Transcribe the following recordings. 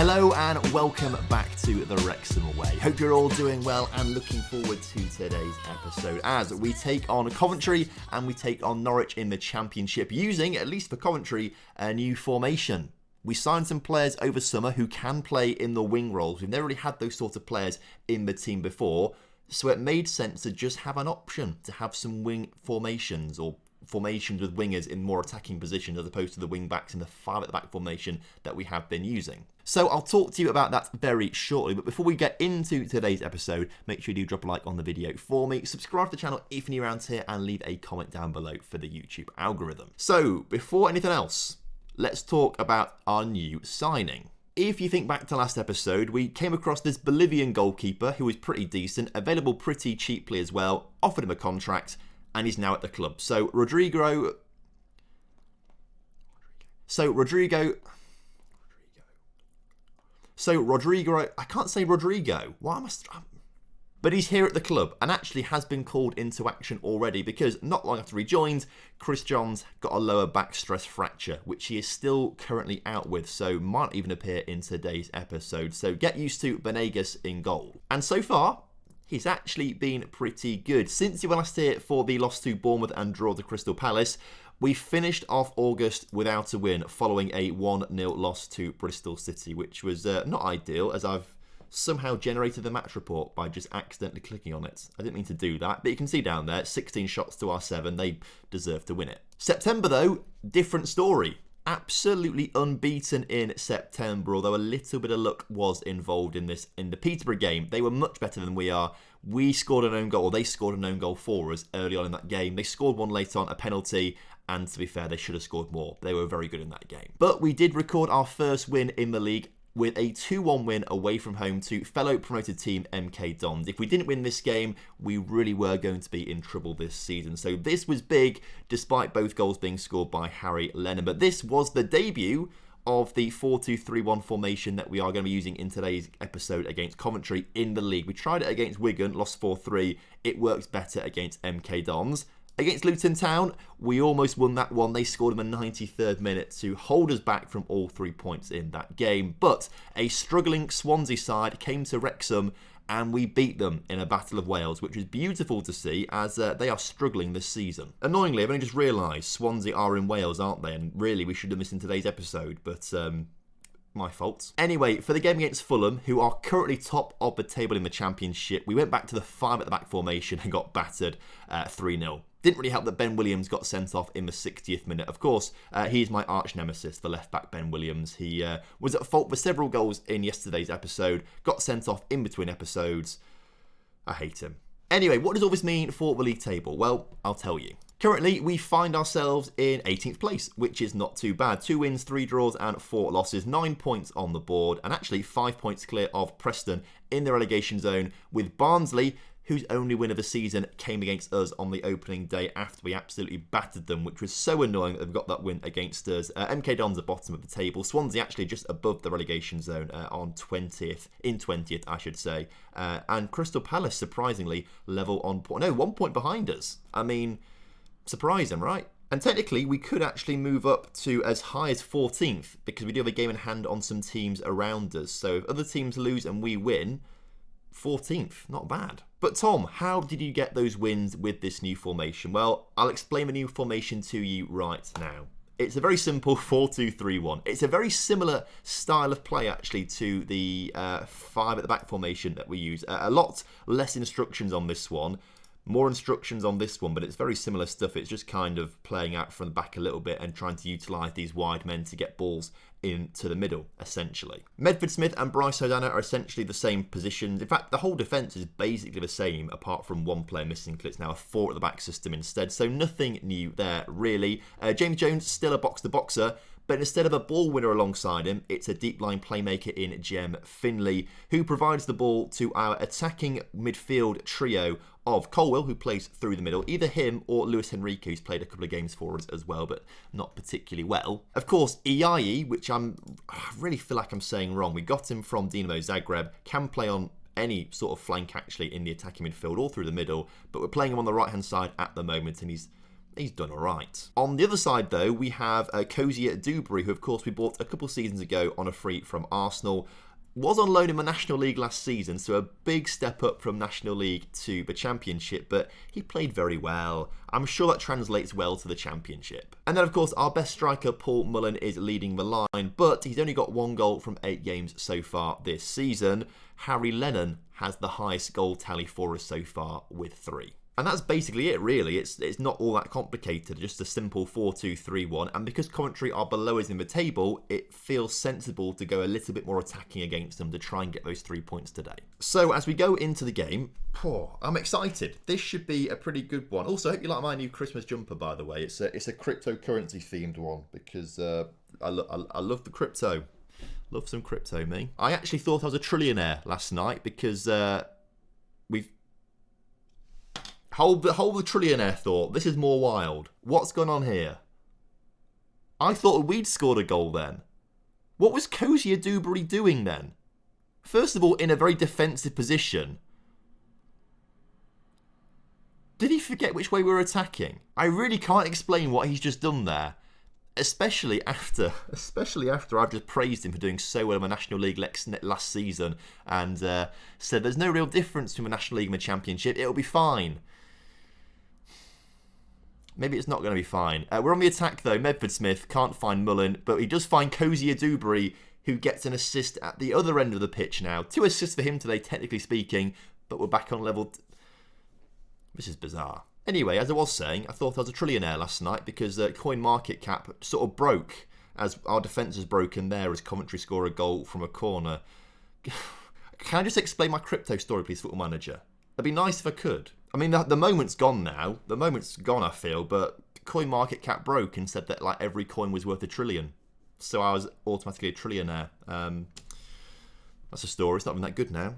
Hello and welcome back to the Wrexham Way. Hope you're all doing well and looking forward to today's episode as we take on Coventry and we take on Norwich in the Championship using, at least for Coventry, a new formation. We signed some players over summer who can play in the wing roles. We've never really had those sorts of players in the team before, so it made sense to just have an option to have some wing formations or formations with wingers in more attacking positions as opposed to the wing backs in the five at the back formation that we have been using. So I'll talk to you about that very shortly, but before we get into today's episode, make sure you do drop a like on the video for me, subscribe to the channel if you're new around here, and leave a comment down below for the YouTube algorithm. So before anything else, let's talk about our new signing. If you think back to last episode, we came across this Bolivian goalkeeper who was pretty decent, available pretty cheaply as well, offered him a contract, and he's now at the club. So Rodrigo, I can't say Rodrigo. Why am I? But he's here at the club and actually has been called into action already because not long after he joined, Chris Johns got a lower back stress fracture, which he is still currently out with, so might even appear in today's episode. So get used to Benegas in goal. And so far, he's actually been pretty good. Since he were last here for the loss to Bournemouth and draw to Crystal Palace, we finished off August without a win following a 1-0 loss to Bristol City, which was not ideal as I've somehow generated the match report by just accidentally clicking on it. I didn't mean to do that, but you can see down there, 16 shots to our 7. They deserve to win it. September though, different story. Absolutely unbeaten in September, although a little bit of luck was involved in this. In the Peterborough game, they were much better than we are. We scored an own goal, or they scored an own goal for us early on in that game. They scored one later on, a penalty, and to be fair, they should have scored more. They were very good in that game. But we did record our first win in the league with a 2-1 win away from home to fellow promoted team MK Dons. If we didn't win this game, we really were going to be in trouble this season. So this was big, despite both goals being scored by Harry Lennon. But this was the debut of the 4-2-3-1 formation that we are going to be using in today's episode against Coventry in the league. We tried it against Wigan, lost 4-3. It works better against MK Dons. Against Luton Town, we almost won that one. They scored in the 93rd minute to hold us back from all 3 points in that game. But a struggling Swansea side came to Wrexham and we beat them in a Battle of Wales, which was beautiful to see as they are struggling this season. Annoyingly, I've only just realised Swansea are in Wales, aren't they? And really, we should have this in today's episode, but my fault. Anyway, for the game against Fulham, who are currently top of the table in the Championship, we went back to the 5 at the back formation and got battered 3-0. Didn't really help that Ben Williams got sent off in the 60th minute. Of course, he's my arch nemesis, the left-back Ben Williams. He was at fault for several goals in yesterday's episode, got sent off in between episodes. I hate him. Anyway, what does all this mean for the league table? Well, I'll tell you. Currently, we find ourselves in 18th place, which is not too bad. 2 wins, 3 draws and 4 losses. 9 points on the board and actually 5 points clear of Preston in the relegation zone with Barnsley, whose only win of the season came against us on the opening day after we absolutely battered them, which was so annoying that they've got that win against us. MK Dons are bottom of the table. Swansea actually just above the relegation zone on 20th, I should say. And Crystal Palace, surprisingly, level on point. No, 1 point behind us. I mean, surprising, right? And technically, we could actually move up to as high as 14th because we do have a game in hand on some teams around us. So if other teams lose and we win, 14th, not bad. But Tom, how did you get those wins with this new formation? Well, I'll explain the new formation to you right now. It's a very simple 4-2-3-1. It's a very similar style of play actually to the 5 at the back formation that we use. A lot less instructions on this one. More instructions on this one, but it's very similar stuff. It's just kind of playing out from the back a little bit and trying to utilise these wide men to get balls into the middle, essentially. Medford Smith and Bryce Hodana are essentially the same positions. In fact, the whole defence is basically the same, apart from one player missing, because it's now a 4 at the back system instead. So nothing new there, really. James Jones, still a box-to-boxer, but instead of a ball winner alongside him, it's a deep line playmaker in Jem Finley, who provides the ball to our attacking midfield trio of Colwell, who plays through the middle, either him or Luis Henrique, who's played a couple of games for us as well, but not particularly well. Of course, Iai, which I really feel like I'm saying wrong. We got him from Dinamo Zagreb, can play on any sort of flank actually in the attacking midfield, all through the middle, but we're playing him on the right-hand side at the moment, and he's He's done all right. On the other side, though, we have Cozier Dewberry, who, of course, we bought a couple of seasons ago on a free from Arsenal. Was on loan in the National League last season, so a big step up from National League to the Championship, but he played very well. I'm sure that translates well to the Championship. And then, of course, our best striker, Paul Mullen, is leading the line, but he's only got 1 goal from 8 games so far this season. Harry Lennon has the highest goal tally for us so far with 3. And that's basically it, really. It's not all that complicated, just a simple 4-2-3-1. And because Coventry are below us in the table, it feels sensible to go a little bit more attacking against them to try and get those 3 points today. So as we go into the game, I'm excited. This should be a pretty good one. Also, I hope you like my new Christmas jumper, by the way. It's a cryptocurrency themed one because I love the crypto. Love some crypto, me. I actually thought I was a trillionaire last night because we've... Hold the trillionaire thought. This is more wild. What's gone on here? I thought we'd scored a goal then. What was Cozier Dewberry doing then? First of all, in a very defensive position. Did he forget which way we were attacking? I really can't explain what he's just done there. Especially after I've just praised him for doing so well in the National League last season and said there's no real difference between the National League and the Championship. It'll be fine. Maybe it's not going to be fine. We're on the attack, though. Medford Smith can't find Mullen, but he does find Cozier Dewberry, who gets an assist at the other end of the pitch now. 2 assists for him today, technically speaking, but we're back on level... This is bizarre. Anyway, as I was saying, I thought I was a trillionaire last night because coin market cap sort of broke as our defence has broken there as Coventry score a goal from a corner. Can I just explain my crypto story, please, Football Manager? It'd be nice if I could. I mean, the moment's gone now. The moment's gone, I feel, but coin market cap broke and said that like every coin was worth $1 trillion. So I was automatically a trillionaire. That's a story. It's not even that good now.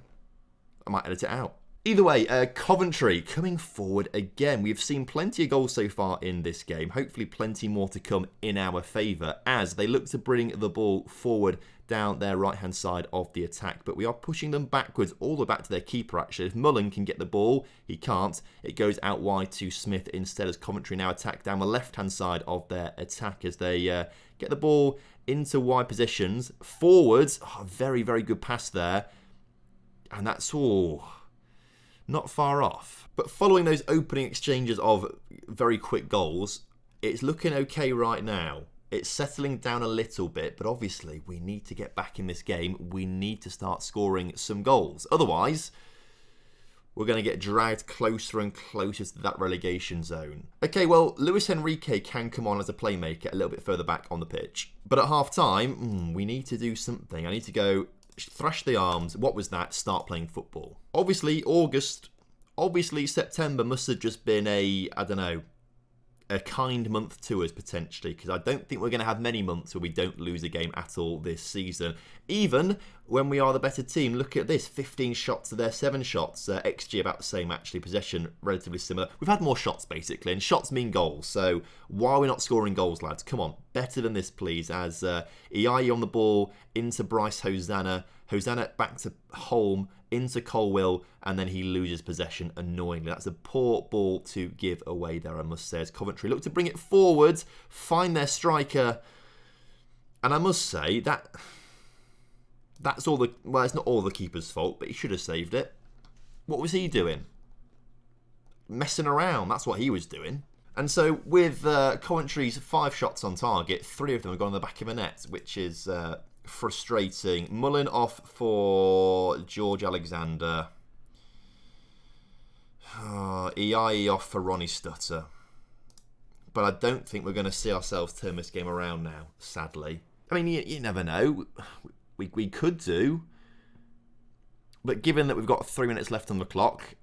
I might edit it out. Either way, Coventry coming forward again. We've seen plenty of goals so far in this game. Hopefully plenty more to come in our favour as they look to bring the ball forward down their right-hand side of the attack. But we are pushing them backwards, all the way back to their keeper, actually. If Mullen can get the ball, he can't. It goes out wide to Smith instead as Coventry now attack down the left-hand side of their attack as they get the ball into wide positions. Forwards, very, very good pass there. And that's all... not far off. But following those opening exchanges of very quick goals, it's looking okay right now. It's settling down a little bit, but obviously we need to get back in this game. We need to start scoring some goals. Otherwise, we're going to get dragged closer and closer to that relegation zone. Okay, well, Luis Enrique can come on as a playmaker a little bit further back on the pitch. But at half-time, we need to do something. I need to go... thrash the arms. What was that? Start playing football. Obviously, September must have just been a kind month to us, potentially, because I don't think we're going to have many months where we don't lose a game at all this season. Even when we are the better team, look at this, 15 shots to their 7 shots. XG about the same, actually. Possession, relatively similar. We've had more shots, basically, and shots mean goals. So why are we not scoring goals, lads? Come on, better than this, please. As Iai on the ball, into Bryce Hosanna. Hosanna back to Holm, into Colwill, and then he loses possession annoyingly. That's a poor ball to give away there, I must say, as Coventry look to bring it forward, find their striker, and I must say that's all the... well, it's not all the keeper's fault, but he should have saved it. What was he doing? Messing around, that's what he was doing. And so with Coventry's 5 shots on target, 3 of them have gone on the back of the net, which is... frustrating. Mullen off for George Alexander. EIE off for Ronnie Stutter. But I don't think we're going to see ourselves turn this game around now, sadly. I mean, you never know. We could do. But given that we've got 3 minutes left on the clock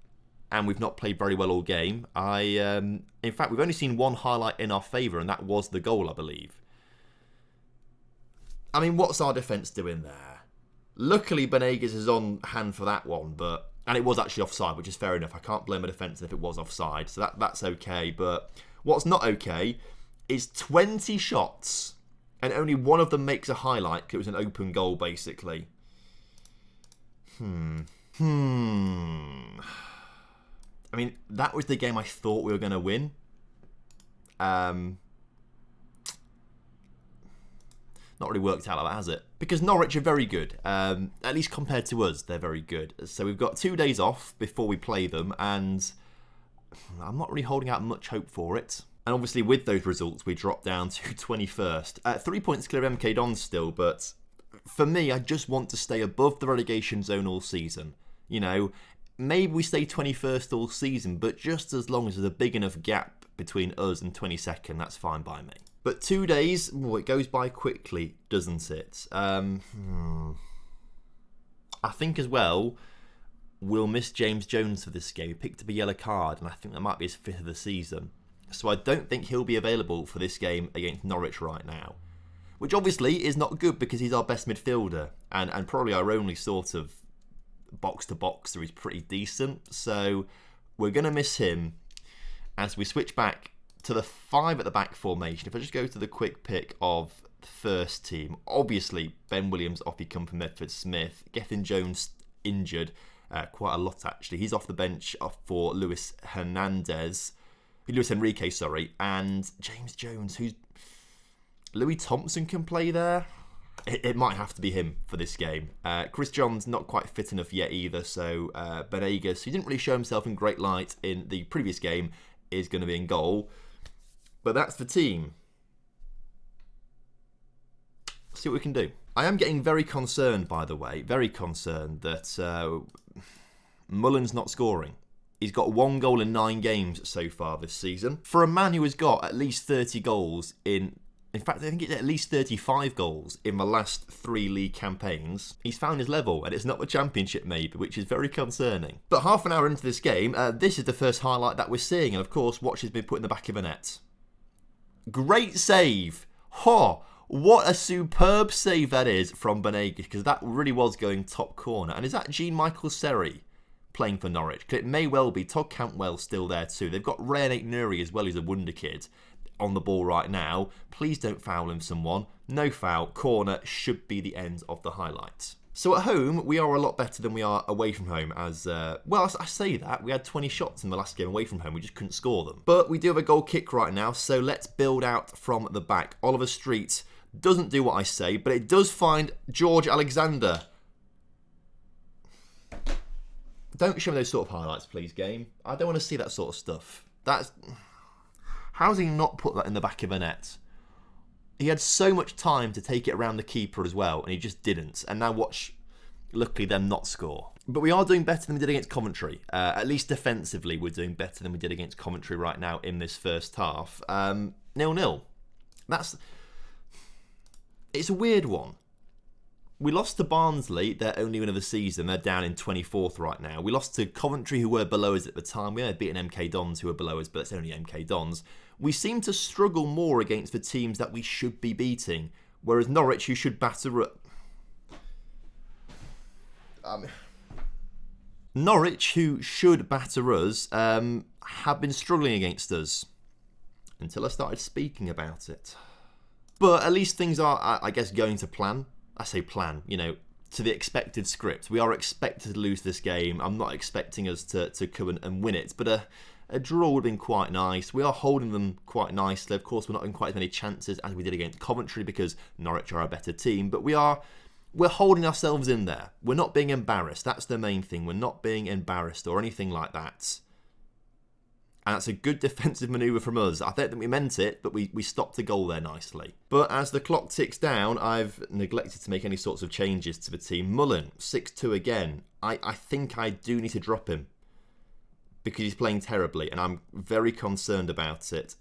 and we've not played very well all game, in fact, we've only seen one highlight in our favour, and that was the goal, I believe. I mean, what's our defence doing there? Luckily, Benegas is on hand for that one, and it was actually offside, which is fair enough. I can't blame a defence if it was offside, so that's okay. But what's not okay is 20 shots, and only one of them makes a highlight because it was an open goal, basically. I mean, that was the game I thought we were going to win. Not really worked out like that, has it? Because Norwich are very good. At least compared to us, they're very good. So we've got 2 days off before we play them, and I'm not really holding out much hope for it. And obviously with those results, we drop down to 21st. 3 points clear of MK Dons still, but for me, I just want to stay above the relegation zone all season. You know, maybe we stay 21st all season, but just as long as there's a big enough gap between us and 22nd, that's fine by me. But 2 days, it goes by quickly, doesn't it? I think as well, we'll miss James Jones for this game. He picked up a yellow card, and I think that might be his 5th of the season. So I don't think he'll be available for this game against Norwich right now. Which obviously is not good because he's our best midfielder, and probably our only sort of box-to-boxer. He's pretty decent. So we're going to miss him as we switch back to the 5 at the back formation. If I just go to the quick pick of the first team, obviously Ben Williams off, he come from Medford Smith. Gethin Jones injured quite a lot actually. He's off the bench for Luis Enrique, and James Jones, who's Louis Thompson can play there. It might have to be him for this game. Chris John's not quite fit enough yet either, so Benegas, who didn't really show himself in great light in the previous game, is going to be in goal. But that's the team. See what we can do. I am getting very concerned, by the way, very concerned that Mullen's not scoring. He's got 1 goal in 9 games so far this season. For a man who has got at least 30 goals in fact, I think it's at least 35 goals in the last 3 league campaigns, he's found his level, and it's not the Championship maybe, which is very concerning. But half an hour into this game, this is the first highlight that we're seeing, and of course, watch has been put in the back of the net. Great save! What a superb save that is from Benegas, because that really was going top corner. And is that Jean-Michael Seri playing for Norwich? Because it may well be. Todd Cantwell still there too. They've got Ray Nuri as well, who's a wonder kid, on the ball right now. Please don't foul him, someone. No foul. Corner should be the end of the highlights. So at home, we are a lot better than we are away from home. Well, I say that. We had 20 shots in the last game away from home. We just couldn't score them. But we do have a goal kick right now, so let's build out from the back. Oliver Street doesn't do what I say, but it does find George Alexander. Don't show me those sort of highlights, please, game. I don't want to see that sort of stuff. How's he not put that in the back of a net? He had so much time to take it around the keeper as well, and he just didn't. And now watch, luckily, them not score. But we are doing better than we did against Coventry. At least defensively, we're doing better than we did against Coventry right now in this first half. 0-0. It's a weird one. We lost to Barnsley, their only win of the season. They're down in 24th right now. We lost to Coventry, who were below us at the time. We had beaten MK Dons, who were below us, but it's only MK Dons. We seem to struggle more against the teams that we should be beating, whereas Norwich, who should batter up... Norwich, who should batter us, have been struggling against us until I started speaking about it. But at least things are, I guess, going to plan. I say plan, to the expected script. We are expected to lose this game. I'm not expecting us to come and win it, but a draw would have been quite nice. We are holding them quite nicely. Of course, we're not in quite as many chances as we did against Coventry because Norwich are a better team, but we're holding ourselves in there. We're not being embarrassed. That's the main thing. We're not being embarrassed or anything like that. And that's a good defensive manoeuvre from us. I don't think we meant it, but we stopped the goal there nicely. But as the clock ticks down, I've neglected to make any sorts of changes to the team. Mullen, 6-2 again. I think I do need to drop him because he's playing terribly, and I'm very concerned about it.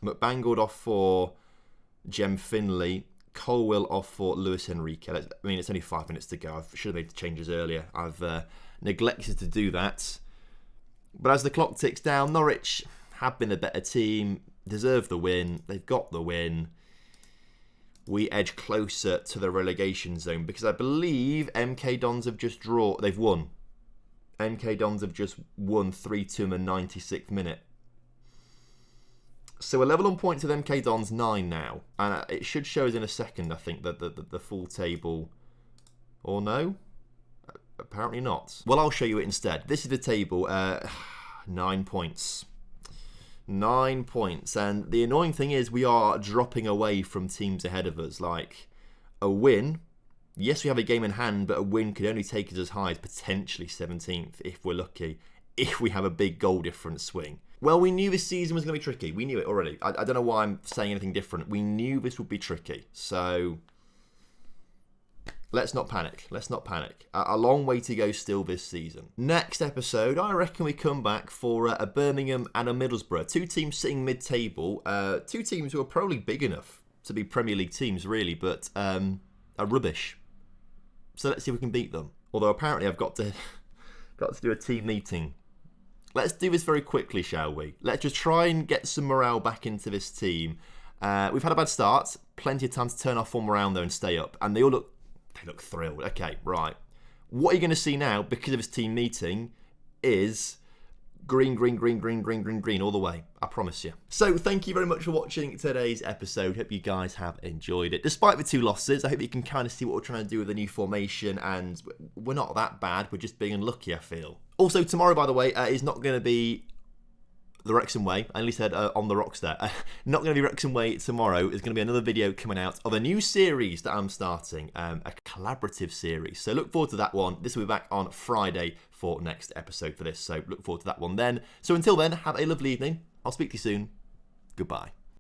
McBangled off for Jem Finley. Colwell off for Luis Enrique. It's only 5 minutes to go. I should have made the changes earlier. I've neglected to do that. But as the clock ticks down, Norwich have been a better team, deserve the win. They've got the win. We edge closer to the relegation zone because I believe MK Dons have just they've won. MK Dons have just won 3-2 in the 96th minute. So we're level on points with MK Dons 9 now. And it should show us in a second, I think, that the full table. Or no? Apparently not. Well, I'll show you it instead. This is the table. 9 points. 9 points. And the annoying thing is we are dropping away from teams ahead of us. Like, a win, yes, we have a game in hand, but a win could only take us as high as potentially 17th if we're lucky, if we have a big goal difference swing. Well, we knew this season was going to be tricky. We knew it already. I don't know why I'm saying anything different. We knew this would be tricky. So let's not panic. Let's not panic. A long way to go still this season. Next episode, I reckon we come back for a Birmingham and a Middlesbrough. Two teams sitting mid-table. Two teams who are probably big enough to be Premier League teams, really, but are rubbish. So let's see if we can beat them. Although apparently I've got to do a team meeting. Let's do this very quickly, shall we? Let's just try and get some morale back into this team. We've had a bad start. Plenty of time to turn our form around, though, and stay up. And they look thrilled. Okay, right. What you're going to see now, because of this team meeting, is green, green, green, green, green, green, green all the way. I promise you. So thank you very much for watching today's episode. Hope you guys have enjoyed it. Despite the 2 losses, I hope you can kind of see what we're trying to do with the new formation, and we're not that bad. We're just being unlucky, I feel. Also, tomorrow, by the way, is not going to be the Wrexham way. I only said on the rocks there. Not going to be Wrexham way tomorrow. There's going to be another video coming out of a new series that I'm starting, a collaborative series. So look forward to that one. This will be back on Friday for next episode for this. So look forward to that one then. So until then, have a lovely evening. I'll speak to you soon. Goodbye.